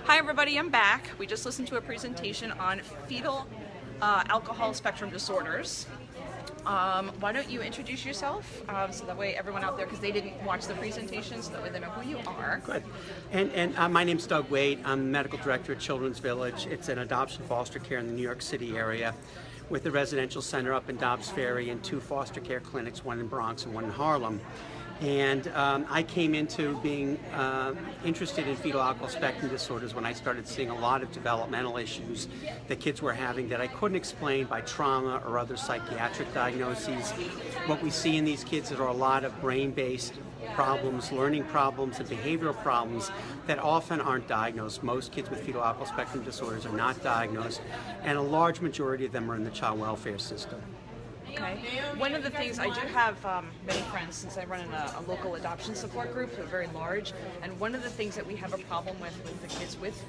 Hi everybody, I'm back. We just listened to a presentation on fetal alcohol spectrum disorders. Why don't you introduce yourself so that way everyone out there, because they didn't watch the presentation, so that way they know who you are. Good. And my name's Doug Wade. I'm medical director at Children's Village. It's an adoption foster care in the New York City area with a residential center up in Dobbs Ferry and 2 foster care clinics, one in Bronx and one in Harlem. And I came into being interested in fetal alcohol spectrum disorders when I started seeing a lot of developmental issues that kids were having that I couldn't explain by trauma or other psychiatric diagnoses. What we see in these kids are a lot of brain-based problems, learning problems, and behavioral problems that often aren't diagnosed. Most kids with fetal alcohol spectrum disorders are not diagnosed, and a large majority of them are in the child welfare system. Okay. One of the things, I do have many friends since I run in a local adoption support group, so very large, and one of the things that we have a problem with the kids with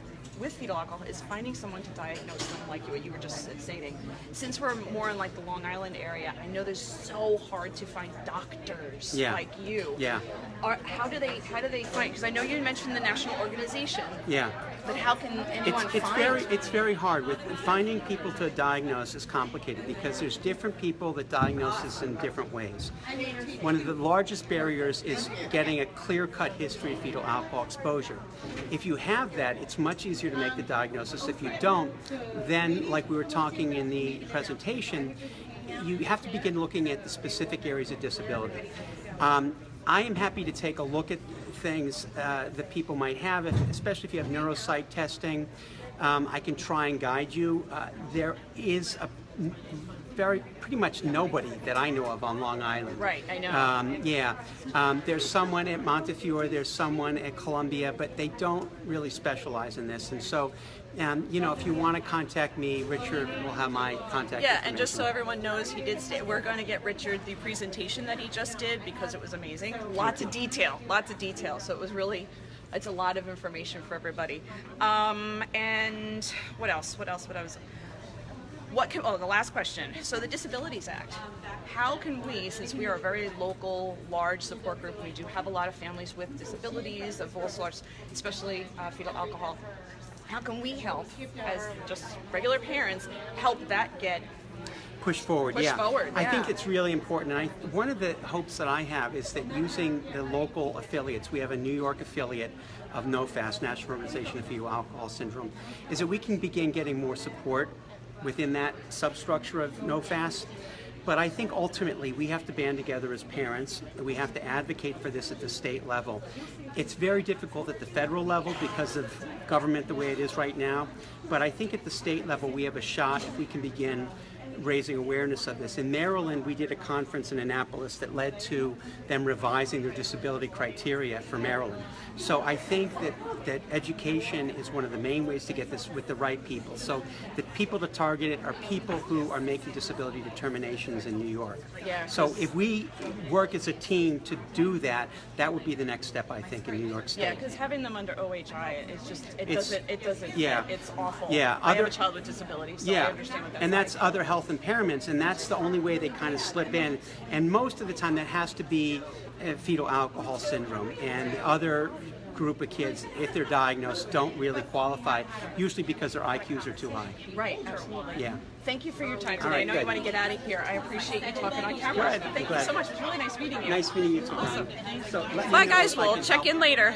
fetal alcohol is finding someone to diagnose them, like what you were just stating. Since we're more in like the Long Island area, I know there's so hard to find doctors like you. Yeah. How do they find? Because I know you mentioned the national organization. Yeah. But how can anyone find? It's very hard. With finding people to diagnose is complicated because there's different people that diagnose this in different ways. One of the largest barriers is getting a clear-cut history of fetal alcohol exposure. If you have that, it's much easier to make the diagnosis. If you don't, then, like we were talking in the presentation, you have to begin looking at the specific areas of disability. I am happy to take a look at things that people might have, especially if you have neuropsych testing. I can try and guide you. There is pretty much nobody that I know of on Long Island. Right, I know. There's someone at Montefiore, there's someone at Columbia, but they don't really specialize in this. And so, if you want to contact me, Richard will have my contact information. And just so everyone knows, he did stay. We're going to get Richard the presentation that he just did because it was amazing. Lots of detail. So it was really, it's a lot of information for everybody. And what else? The last question. So the Disabilities Act. How can we, since we are a very local, large support group, we do have a lot of families with disabilities of all sorts, especially fetal alcohol. How can we help, as just regular parents, help that get pushed forward? I think it's really important. And one of the hopes that I have is that using the local affiliates, we have a New York affiliate of NOFAS, National Organization of Fetal Alcohol Syndrome, is that we can begin getting more support within that substructure of NOFAS. But I think ultimately we have to band together as parents. We have to advocate for this at the state level. It's very difficult at the federal level because of government the way it is right now. But I think at the state level we have a shot if we can begin raising awareness of this. In Maryland, we did a conference in Annapolis that led to them revising their disability criteria for Maryland. So I think that education is one of the main ways to get this with the right people. So the people to target it are people who are making disability determinations in New York. So if we work as a team to do that, that would be the next step, I think, in New York State. Yeah, because having them under OHI, it doesn't it's awful. Yeah, I have a child with disabilities, so I understand what that's and that's other health impairments, and that's the only way they kind of slip in. And most of the time that has to be fetal alcohol syndrome, and other group of kids, if they're diagnosed, don't really qualify, usually because their IQs are too high. Right, absolutely. Yeah. Thank you for your time today. Right, I know you want to get out of here. I appreciate you talking on camera. Thank you so much. It was really nice meeting you. Nice meeting you too. Awesome. So Bye guys, we'll check in later.